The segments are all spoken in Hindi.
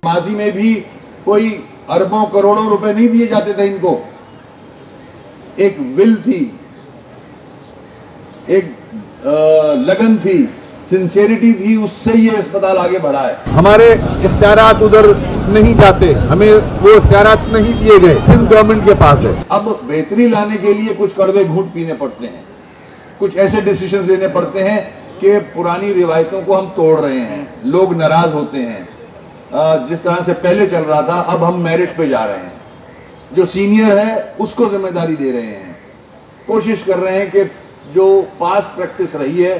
माजी में भी कोई अरबों करोड़ों रुपए नहीं दिए जाते थे इनको। एक विल थी, एक लगन थी, सिंसियरिटी थी, उससे ये अस्पताल आगे बढ़ा है। हमारे इख्तियारात उधर नहीं जाते, हमें वो इख्तियारात नहीं दिए गए, सिंध गवर्नमेंट के पास है। अब बेहतरी लाने के लिए कुछ कड़वे घूंट पीने पड़ते हैं, कुछ ऐसे डिसीजंस लेने पड़ते हैं कि पुरानी रिवायतों को हम तोड़ रहे हैं, लोग नाराज होते हैं। जिस तरह से पहले चल रहा था, अब हम मेरिट पे जा रहे हैं, जो सीनियर है उसको जिम्मेदारी दे रहे हैं, कोशिश कर रहे हैं कि जो पास्ट प्रैक्टिस रही है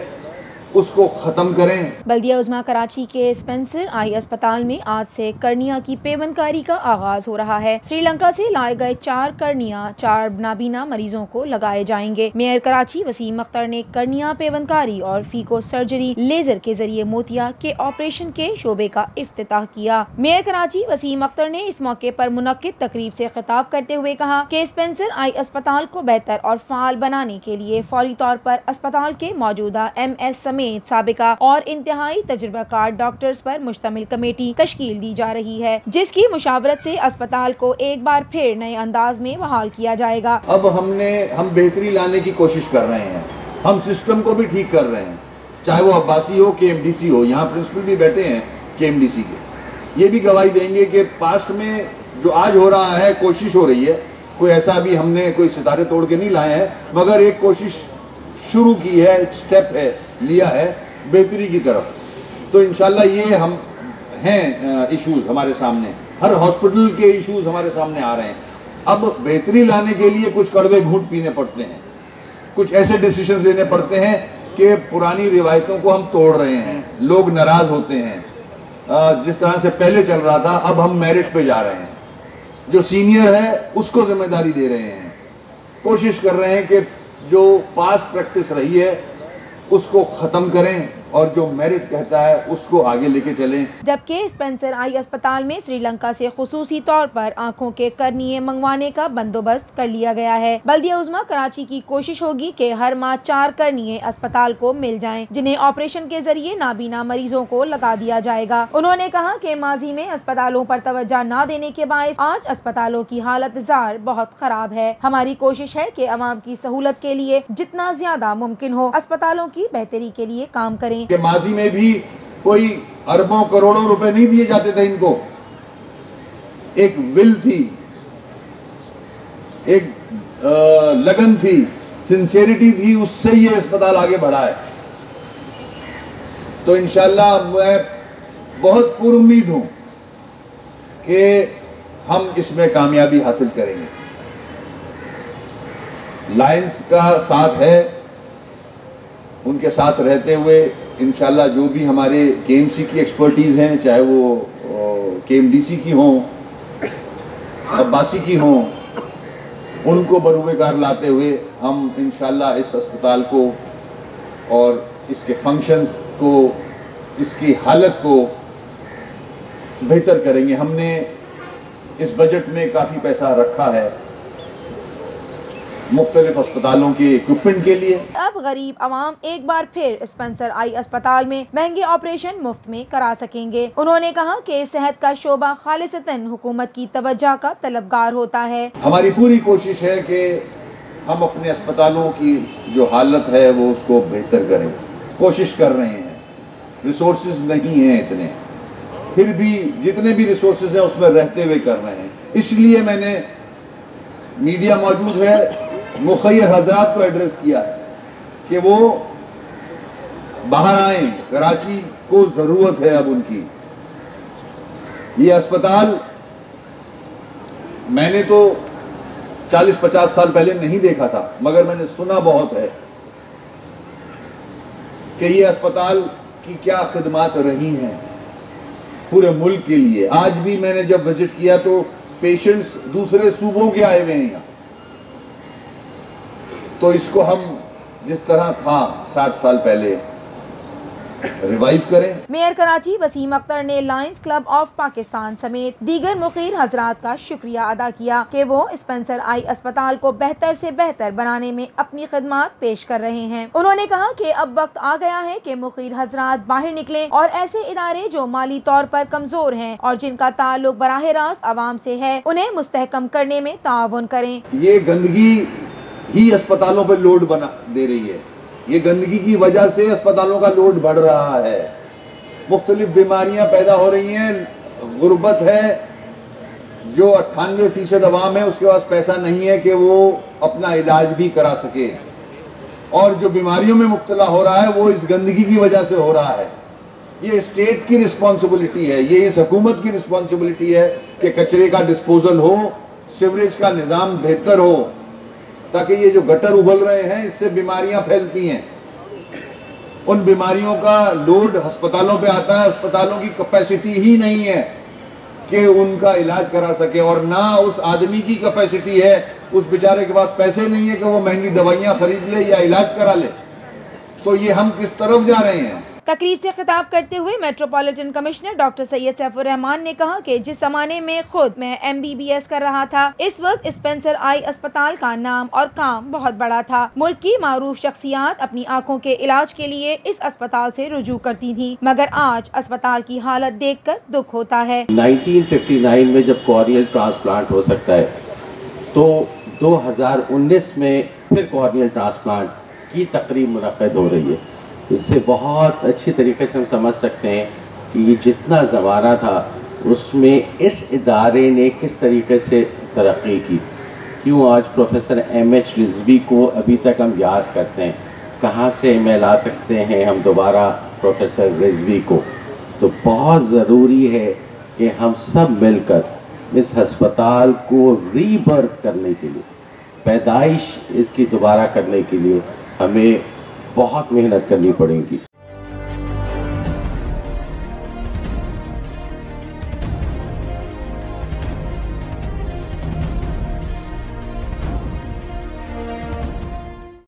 उसको खत्म करें। बल्दिया उज़्मा कराची के स्पेंसर आई अस्पताल में आज से कर्निया की पेवंदकारी का आगाज हो रहा है। श्रीलंका से लाए गए 4 कर्निया 4 नाबीना मरीजों को लगाए जाएंगे। मेयर कराची वसीम अख्तर ने कर्निया पेवंदकारी और फीको सर्जरी लेजर के जरिए मोतिया के ऑपरेशन के शोबे का इफ्तिताह किया। मेयर कराची वसीम अख्तर ने इस मौके पर मुनक्किद तकरीब से खिताब करते हुए कहा कि स्पेंसर आई अस्पताल को बेहतर और फाल बनाने के लिए फौरी तौर पर अस्पताल के मौजूदा MS समेत साबिका और इंतहाई तजुर्बाकार डॉक्टर्स पर मुश्तमिल कमेटी तश्कील दी जा रही है, जिसकी मुशावरत से अस्पताल को एक बार फिर नए अंदाज में बहाल किया जाएगा। अब हम बेहतरी लाने की कोशिश कर रहे हैं, हम सिस्टम को भी ठीक कर रहे हैं, चाहे वो अब्बासी हो KMDC हो। यहाँ प्रिंसिपल भी बैठे हैं KMDC के, ये भी गवाही देंगे कि पास्ट में जो आज हो रहा है, कोशिश हो रही है, कोई ऐसा भी हमने कोई सितारे तोड़ के नहीं लाए हैं, मगर एक कोशिश शुरू की है, एक स्टेप है लिया है बेहतरी की तरफ। तो इंशाल्लाह ये हम हैं इश्यूज हमारे सामने, हर हॉस्पिटल के इश्यूज हमारे सामने आ रहे हैं। अब बेहतरी लाने के लिए कुछ कड़वे घूंट पीने पड़ते हैं, कुछ ऐसे डिसीजंस लेने पड़ते हैं कि पुरानी रिवायतों को हम तोड़ रहे हैं, लोग नाराज होते हैं। जिस तरह से पहले चल रहा था, अब हम मेरिट पे जा रहे हैं, जो सीनियर है उसको जिम्मेदारी दे रहे हैं, कोशिश कर रहे हैं कि जो पास्ट प्रैक्टिस रही है उसको खत्म करें और जो मेरिट कहता है उसको आगे लेके चलें। जबकि स्पेंसर आई अस्पताल में श्रीलंका से खुसूसी तौर पर आंखों के कर्निये मंगवाने का बंदोबस्त कर लिया गया है। बल्दिया उज़्मा कराची की कोशिश होगी कि हर माह 4 कर्निये अस्पताल को मिल जाएं, जिन्हें ऑपरेशन के जरिए नाबीना मरीजों को लगा दिया जाएगा। उन्होंने कहा कि माजी में अस्पतालों पर तवज्जो न देने के बायस आज अस्पतालों की हालत जार बहुत खराब है। हमारी कोशिश है कि अवाम की सहूलत के लिए जितना ज्यादा मुमकिन हो अस्पतालों की बेहतरी के लिए काम करें। कि माजी में भी कोई अरबों करोड़ों रुपए नहीं दिए जाते थे इनको। एक विल थी, एक लगन थी, सिंसियरिटी थी, उससे ये अस्पताल आगे बढ़ा है। तो इंशाल्लाह मैं बहुत पुरुम्मीद हूं कि हम इसमें कामयाबी हासिल करेंगे। लायंस का साथ है, उनके साथ रहते हुए इंशाल्लाह जो भी हमारे KMC की एक्सपर्टीज़ हैं, चाहे वो KMDC की हों, अब्बासी की हों, उनको बरूएकार लाते हुए हम इंशाल्लाह इस अस्पताल को और इसके फंक्शंस को, इसकी हालत को बेहतर करेंगे। हमने इस बजट में काफ़ी पैसा रखा है मुख्तलिफ अस्पतालों के इक्विपमेंट के लिए। अब गरीब आवाम एक बार फिर स्पेंसर आई अस्पताल में महंगे ऑपरेशन मुफ्त में करा सकेंगे। उन्होंने कहा कि सेहत का शोबा खालिसतन हुकूमत की तवज्जो का तलबगार होता है। हमारी पूरी कोशिश है कि हम अपने अस्पतालों की जो हालत है वो उसको बेहतर करें, कोशिश कर रहे हैं। रिसोर्सेज नहीं हैं इतने, फिर भी जितने भी रिसोर्सेज हैं उसमें रहते हुए कर रहे हैं। इसलिए मैंने, मीडिया मौजूद है, मुखय्यर हजरात को एड्रेस किया है कि वो बाहर आए, कराची को जरूरत है अब उनकी। ये अस्पताल मैंने तो 40-50 साल पहले नहीं देखा था, मगर मैंने सुना बहुत है कि ये अस्पताल की क्या खिदमात रही हैं पूरे मुल्क के लिए। आज भी मैंने जब विजिट किया तो पेशेंट्स दूसरे सूबों के आए हुए हैं यहाँ। तो इसको हम जिस तरह था 60 साल पहले, रिवाइव करें। मेयर कराची वसीम अख्तर ने लायंस क्लब ऑफ पाकिस्तान समेत दीगर मुखीर हजरात का शुक्रिया अदा किया कि वो स्पेंसर आई अस्पताल को बेहतर से बेहतर बनाने में अपनी खिदमत पेश कर रहे हैं। उन्होंने कहा कि अब वक्त आ गया है कि मुखीर हजरात बाहर निकले और ऐसे इदारे जो माली तौर पर कमजोर हैं और जिनका ताल्लुक बराह रास्त आवाम से है उन्हें मुस्तहकम करने में ताउन करें। ये गंदगी ही अस्पतालों पर लोड बना दे रही है। ये गंदगी की वजह से अस्पतालों का लोड बढ़ रहा है, मुख्तलिफ बीमारियां पैदा हो रही हैं, गुर्बत है, जो 98% अवाम है उसके पास पैसा नहीं है कि वो अपना इलाज भी करा सके, और जो बीमारियों में मुब्तला हो रहा है वो इस गंदगी की वजह से हो रहा है। ये स्टेट की रिस्पॉन्सिबिलिटी है, ये इस हुकूमत की रिस्पॉन्सिबिलिटी है कि कचरे का डिस्पोजल हो, सीवरेज का निज़ाम बेहतर हो, ताकि ये जो गटर उबल रहे हैं इससे बीमारियां फैलती हैं। उन बीमारियों का लोड अस्पतालों पे आता है, अस्पतालों की कैपेसिटी ही नहीं है कि उनका इलाज करा सके, और ना उस आदमी की कैपेसिटी है, उस बेचारे के पास पैसे नहीं है कि वो महंगी दवाइयां खरीद ले या इलाज करा ले। तो ये हम किस तरफ जा रहे हैं। तकरीर से खिताब करते हुए metropolitan commissioner doctor Syed Saifur Rahman ने कहा कि जिस जमाने में खुद मैं MBBS कर रहा था, इस वक्त स्पेंसर आई अस्पताल का नाम और काम बहुत बड़ा था। मुल्क की मारूफ शख्सियात अपनी आंखों के इलाज के लिए इस अस्पताल से रुजू करती थी, मगर आज अस्पताल की हालत देखकर दुख होता है। 1959 में जब कॉर्नियल ट्रांसप्लांट हो सकता है तो 2019 में फिर कॉर्नियल ट्रांसप्लांट की तकरीब मुनक़्क़द हो रही है। इससे बहुत अच्छी तरीके से हम समझ सकते हैं कि ये जितना ज़माना था उसमें इस इदारे ने किस तरीके से तरक्की की। क्यों आज प्रोफेसर MH रिजवी को अभी तक हम याद करते हैं, कहाँ से मैं ला सकते हैं हम दोबारा प्रोफेसर रिजवी को। तो बहुत ज़रूरी है कि हम सब मिलकर इस हस्पताल को रीबर्थ करने के लिए, पैदाइश इसकी दोबारा करने के लिए हमें बहुत मेहनत करनी पड़ेगी।